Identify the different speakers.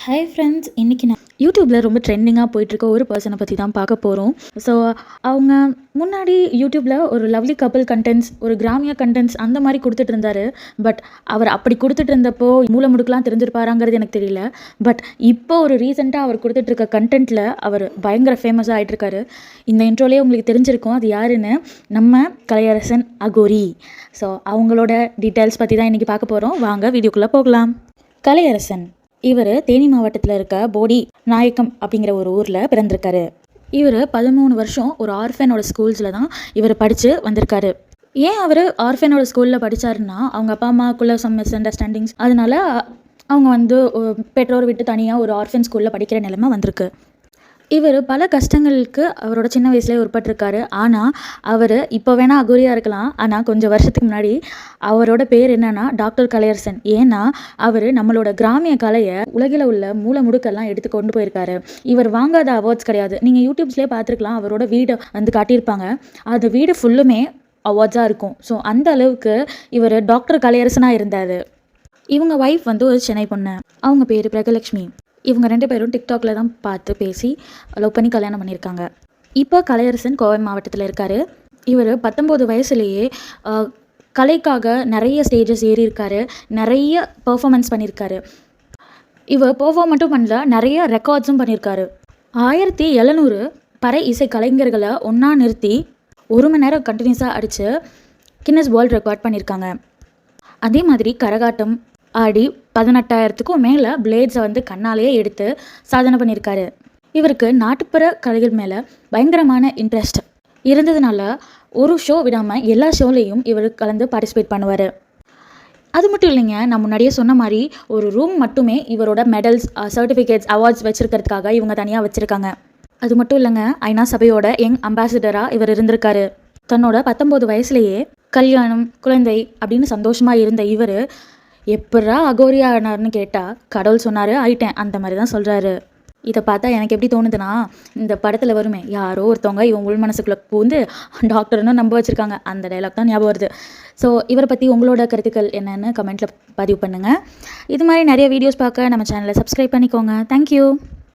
Speaker 1: Hi friends, இன்றைக்கி நான் யூடியூப்பில் ரொம்ப ட்ரெண்டிங்காக போயிட்டுருக்க ஒரு பர்சனை பற்றி தான் பார்க்க போகிறோம். ஸோ அவங்க முன்னாடி யூடியூப்பில் ஒரு லவ்லி கப்புள் கண்டென்ட்ஸ், ஒரு கிராமிய கண்டென்ட்ஸ் அந்த மாதிரி கொடுத்துட்டு இருந்தார். பட் அவர் அப்படி கொடுத்துட்டு இருந்தப்போ மூலமுடுக்கெலாம் தெரிஞ்சிருப்பாராங்கிறது எனக்கு தெரியல. பட் இப்போ ஒரு ரீசெண்டாக அவர் கொடுத்துட்ருக்க கண்டென்ட்டில் அவர் பயங்கர ஃபேமஸாக ஆகிட்டுருக்காரு. இந்த இன்ட்ரோலேயே உங்களுக்கு தெரிஞ்சிருக்கும் அது யாருன்னு. நம்ம கலையரசன் அகோரி. ஸோ அவங்களோட டீட்டெயில்ஸ் பற்றி தான் இன்றைக்கி பார்க்க போகிறோம். வாங்க வீடியோக்குள்ளே போகலாம். கலையரசன் இவர் தேனி மாவட்டத்தில் இருக்க போடி நாயக்கம் அப்படிங்கிற ஒரு ஊரில் பிறந்திருக்காரு. இவர் 13 வருஷம் ஒரு ஆர்ஃபனோட ஸ்கூல்ஸில் தான் இவர் படித்து வந்திருக்காரு. ஏன் அவர் ஆர்ஃபனோட ஸ்கூலில் படித்தாருன்னா, அவங்க அப்பா அம்மாக்குள்ளே சம் மிஸ் அண்டர்ஸ்டாண்டிங்ஸ், அதனால அவங்க பெற்றோர் விட்டு தனியாக ஒரு ஆர்ஃபன் ஸ்கூலில் படிக்கிற நிலைமை வந்திருக்கு. இவர் பல கஷ்டங்களுக்கு அவரோட சின்ன வயசுலேயே உட்பட்டிருக்காரு. ஆனால் அவர் இப்போ வேணால் அகோரியாக இருக்கலாம், ஆனால் கொஞ்சம் வருஷத்துக்கு முன்னாடி அவரோட பேர் என்னன்னா டாக்டர் கலையரசன். ஏன்னா அவர் நம்மளோட கிராமிய கலையை உலகில் உள்ள மூலமுடுக்கெல்லாம் எடுத்து கொண்டு போயிருக்காரு. இவர் வாங்காத அவார்ட்ஸ் கிடையாது. நீங்கள் யூடியூப்ஸ்லேயே பார்த்துருக்கலாம், அவரோட வீடு காட்டியிருப்பாங்க. அது வீடு ஃபுல்லுமே அவார்ட்ஸாக இருக்கும். ஸோ அந்த அளவுக்கு இவர் டாக்டர் கலையரசனாக இருந்தார். இவங்க ஒய்ஃப் ஒரு சென்னை பொண்ணு. அவங்க பேர் பிரகலட்சுமி. இவங்க 2 பேரும் டிக்டாக்ல தான் பார்த்து பேசி லவ் பண்ணி கல்யாணம் பண்ணியிருக்காங்க. இப்போ கலையரசன் கோவை மாவட்டத்தில் இருக்கார். இவர் 19 வயசுலேயே கலைக்காக நிறைய ஸ்டேஜஸ் ஏறி இருக்காரு, நிறைய பெர்ஃபார்மன்ஸ் பண்ணியிருக்காரு. இவர் பெர்ஃபார்ம் மட்டும் பண்ணல, நிறைய ரெக்கார்ட்ஸும் பண்ணியிருக்காரு. 1700 பறை இசை கலைஞர்களை ஒன்றா நிறுத்தி 1 மணி நேரம் கண்டினியூஸாக அடித்து கின்னஸ் வேர்ல்ட் ரெக்கார்ட் பண்ணியிருக்காங்க. அதே மாதிரி கரகாட்டம் ஆடி 18,000க்கும் மேலே பிளேட்ஸை கண்ணாலேயே எடுத்து சாதனை பண்ணியிருக்காரு. இவருக்கு நாட்டுப்புற கலைகள் மேலே பயங்கரமான இன்ட்ரெஸ்ட் இருந்ததுனால ஒரு ஷோ விடாமல் எல்லா ஷோலையும் இவர் கலந்து பார்ட்டிசிபேட் பண்ணுவார். அது மட்டும் இல்லைங்க, நான் முன்னாடியே சொன்ன மாதிரி ஒரு ரூம் மட்டுமே இவரோட மெடல்ஸ், சர்டிஃபிகேட்ஸ், அவார்ட்ஸ் வச்சுருக்கிறதுக்காக இவங்க தனியாக வச்சுருக்காங்க. அது மட்டும் இல்லைங்க, ஐநா சபையோட யங் அம்பாசிடராக இவர் இருந்திருக்காரு. தன்னோட 19 வயசுலேயே கல்யாணம், குழந்தை அப்படின்னு சந்தோஷமாக இருந்த இவர் எப்படா அகோரியா ஆனார்னு கேட்டால் கடவுள் சொன்னார், ஆயிட்டேன், அந்த மாதிரி தான் சொல்கிறாரு. இதை பார்த்தா எனக்கு எப்படி தோணுதுன்னா, இந்த படத்தில் வருமே, யாரோ ஒருத்தவங்க இவங்க உள் மனசுக்குள்ளே பூந்து டாக்டர்னு நம்ப வச்சுருக்காங்க, அந்த டைலாக் தான் ஞாபகம் வருது. ஸோ இவரை பற்றி உங்களோட கருத்துக்கள் என்னென்னு கமெண்ட்டில் பதிவு பண்ணுங்கள். இது மாதிரி நிறைய வீடியோஸ் பார்க்க நம்ம சேனலை சப்ஸ்கிரைப் பண்ணிக்கோங்க. தேங்க்யூ.